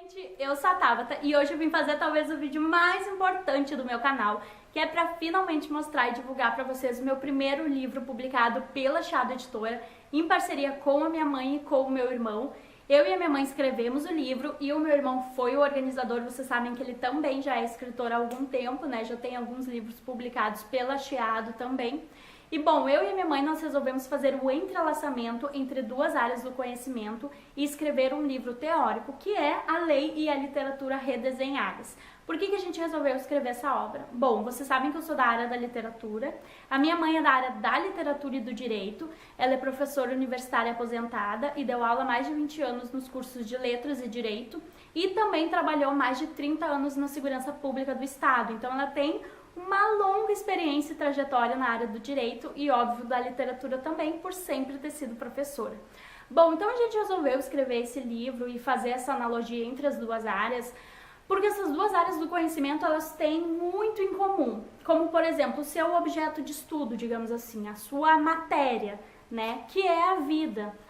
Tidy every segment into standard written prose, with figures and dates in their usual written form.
Gente, eu sou a Tabata e hoje eu vim fazer talvez o vídeo mais importante do meu canal, que é para finalmente mostrar e divulgar para vocês o meu primeiro livro publicado pela Chiado Editora, em parceria com a minha mãe e com o meu irmão. Eu e a minha mãe escrevemos o livro e o meu irmão foi o organizador. Vocês sabem que ele também já é escritor há algum tempo, né? Já tem alguns livros publicados pela Chiado também. E bom, eu e a minha mãe nós resolvemos fazer o entrelaçamento entre duas áreas do conhecimento e escrever um livro teórico, que é a lei e a literatura redesenhadas. Por que a gente resolveu escrever essa obra? Bom, vocês sabem que eu sou da área da literatura, a minha mãe é da área da literatura e do direito, ela é professora universitária aposentada e deu aula há mais de 20 anos nos cursos de letras e direito e também trabalhou mais de 30 anos na segurança pública do estado, então ela tem uma longa experiência e trajetória na área do direito e, óbvio, da literatura também, por sempre ter sido professora. Bom, então a gente resolveu escrever esse livro e fazer essa analogia entre as duas áreas, porque essas duas áreas do conhecimento, elas têm muito em comum, como, por exemplo, o seu objeto de estudo, digamos assim, a sua matéria, né, que é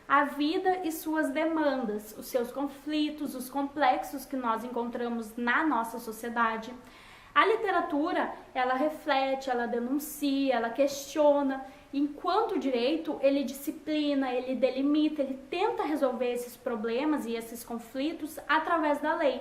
a vida e suas demandas, os seus conflitos, os complexos que nós encontramos na nossa sociedade. A literatura, ela reflete, ela denuncia, ela questiona, enquanto o direito, ele disciplina, ele delimita, ele tenta resolver esses problemas e esses conflitos através da lei.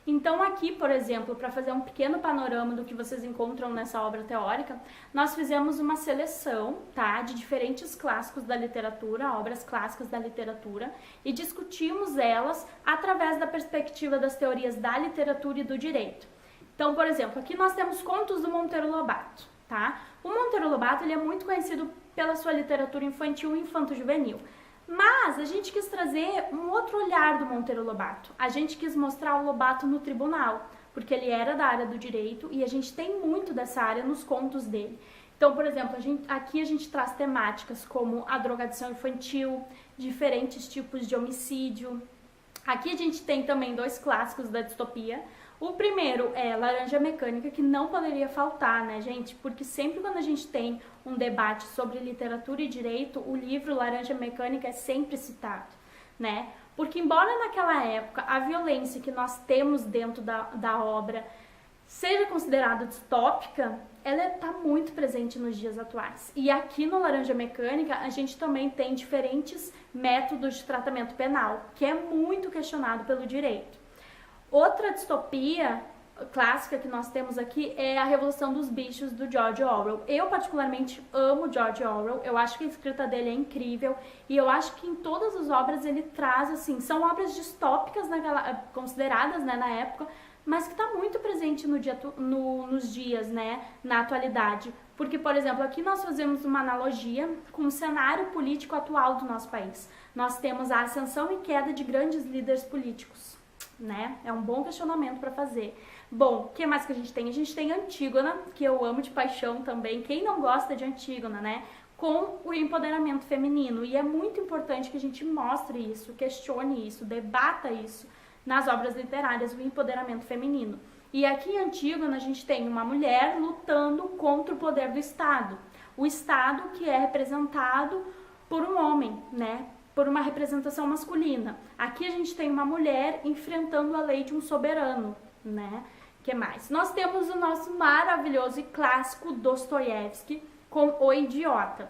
Então aqui, por exemplo, para fazer um pequeno panorama do que vocês encontram nessa obra teórica, nós fizemos uma seleção, tá, de diferentes clássicos da literatura, obras clássicas da literatura, e discutimos elas através da perspectiva das teorias da literatura e do direito. Então, por exemplo, aqui nós temos Contos do Monteiro Lobato, tá? O Monteiro Lobato, ele é muito conhecido pela sua literatura infantil e infanto-juvenil. Mas a gente quis trazer um outro olhar do Monteiro Lobato. A gente quis mostrar o Lobato no tribunal, porque ele era da área do direito e a gente tem muito dessa área nos contos dele. Então, por exemplo, aqui a gente traz temáticas como a drogadição infantil, diferentes tipos de homicídio. Aqui a gente tem também dois clássicos da distopia. O primeiro é Laranja Mecânica, que não poderia faltar, né, gente? Porque sempre quando a gente tem um debate sobre literatura e direito, o livro Laranja Mecânica é sempre citado, né? Porque embora naquela época a violência que nós temos dentro da obra seja considerada distópica, ela está muito presente nos dias atuais. E aqui no Laranja Mecânica a gente também tem diferentes métodos de tratamento penal, que é muito questionado pelo direito. Outra distopia clássica que nós temos aqui é A Revolução dos Bichos, do George Orwell. Eu particularmente amo George Orwell, eu acho que a escrita dele é incrível e eu acho que em todas as obras ele traz, assim, são obras distópicas consideradas, né, na época, mas que está muito presente nos dias, né, na atualidade. Porque, por exemplo, aqui nós fazemos uma analogia com o cenário político atual do nosso país. Nós temos a ascensão e queda de grandes líderes políticos, né? É um bom questionamento para fazer. Bom, o que mais que a gente tem? A gente tem Antígona, que eu amo de paixão também. Quem não gosta de Antígona, né? Com o empoderamento feminino. E é muito importante que a gente mostre isso, questione isso, debata isso nas obras literárias, o empoderamento feminino. E aqui em Antígona a gente tem uma mulher lutando contra o poder do Estado. O Estado que é representado por um homem, né? Por uma representação masculina. Aqui a gente tem uma mulher enfrentando a lei de um soberano, né? Que mais? Nós temos o nosso maravilhoso e clássico Dostoiévski com O Idiota.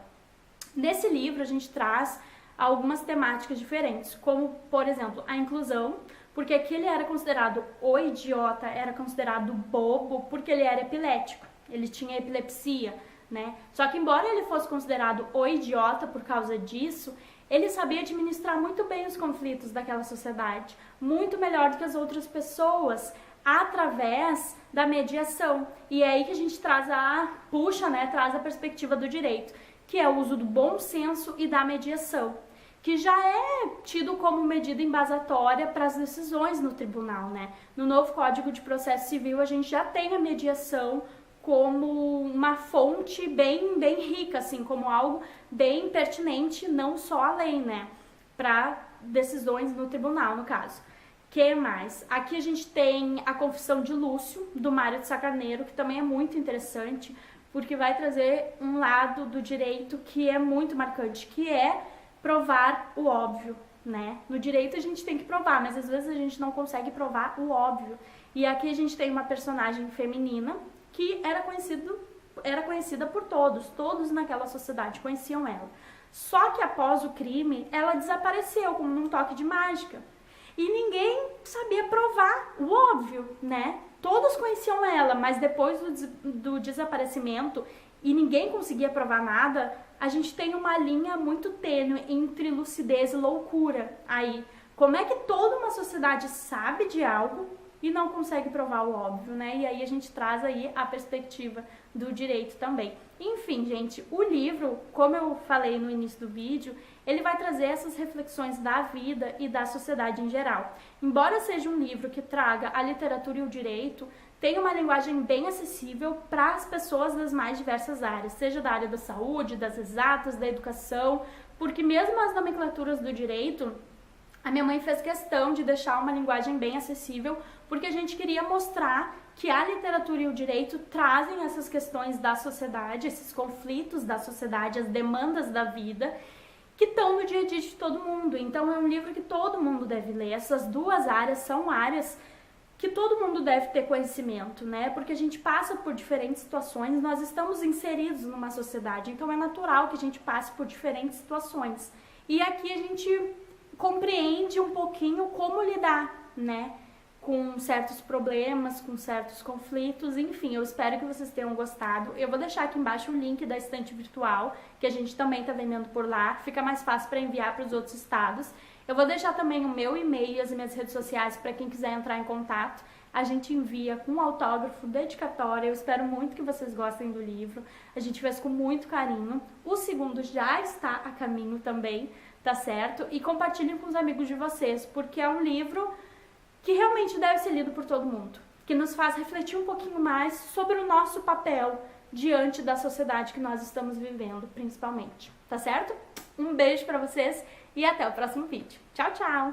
Nesse livro a gente traz algumas temáticas diferentes, como, por exemplo, a inclusão, porque aqui ele era considerado o idiota, era considerado bobo, porque ele era epilético, ele tinha epilepsia, né? Só que embora ele fosse considerado o idiota por causa disso, ele sabia administrar muito bem os conflitos daquela sociedade, muito melhor do que as outras pessoas, através da mediação. E é aí que a gente traz traz a perspectiva do direito, que é o uso do bom senso e da mediação, que já é tido como medida embasatória para as decisões no tribunal, né? No novo Código de Processo Civil a gente já tem a mediação como uma fonte bem rica, assim, como algo bem pertinente, não só a lei, né, para decisões no tribunal, no caso. Que mais? Aqui a gente tem a Confissão de Lúcio, do Mário de Sá Carneiro, que também é muito interessante, porque vai trazer um lado do direito que é muito marcante, que é provar o óbvio, né? No direito a gente tem que provar, mas às vezes a gente não consegue provar o óbvio. E aqui a gente tem uma personagem feminina que era conhecida por todos naquela sociedade conheciam ela. Só que após o crime, ela desapareceu como num toque de mágica. E ninguém sabia provar o óbvio, né? Todos conheciam ela, mas depois do desaparecimento e ninguém conseguia provar nada, a gente tem uma linha muito tênue entre lucidez e loucura aí. Como é que toda uma sociedade sabe de algo e não consegue provar o óbvio, né? E aí a gente traz aí a perspectiva do direito também. Enfim, gente, o livro, como eu falei no início do vídeo, ele vai trazer essas reflexões da vida e da sociedade em geral. Embora seja um livro que traga a literatura e o direito, tem uma linguagem bem acessível para as pessoas das mais diversas áreas, seja da área da saúde, das exatas, da educação, porque mesmo as nomenclaturas do direito, a minha mãe fez questão de deixar uma linguagem bem acessível, porque a gente queria mostrar que a literatura e o direito trazem essas questões da sociedade, esses conflitos da sociedade, as demandas da vida, que estão no dia a dia de todo mundo. Então é um livro que todo mundo deve ler. Essas duas áreas são áreas que todo mundo deve ter conhecimento, né? Porque a gente passa por diferentes situações, nós estamos inseridos numa sociedade, então é natural que a gente passe por diferentes situações. E aqui a gente compreende um pouquinho como lidar, né, com certos problemas, com certos conflitos, enfim, eu espero que vocês tenham gostado. Eu vou deixar aqui embaixo o link da estante virtual, que a gente também está vendendo por lá, fica mais fácil para enviar para os outros estados. Eu vou deixar também o meu e-mail e as minhas redes sociais para quem quiser entrar em contato. A gente envia com autógrafo, dedicatória. Eu espero muito que vocês gostem do livro. A gente fez com muito carinho. O segundo já está a caminho também, tá certo? E compartilhem com os amigos de vocês, porque é um livro que realmente deve ser lido por todo mundo, que nos faz refletir um pouquinho mais sobre o nosso papel diante da sociedade que nós estamos vivendo, principalmente, tá certo? Um beijo pra vocês e até o próximo vídeo. Tchau, tchau!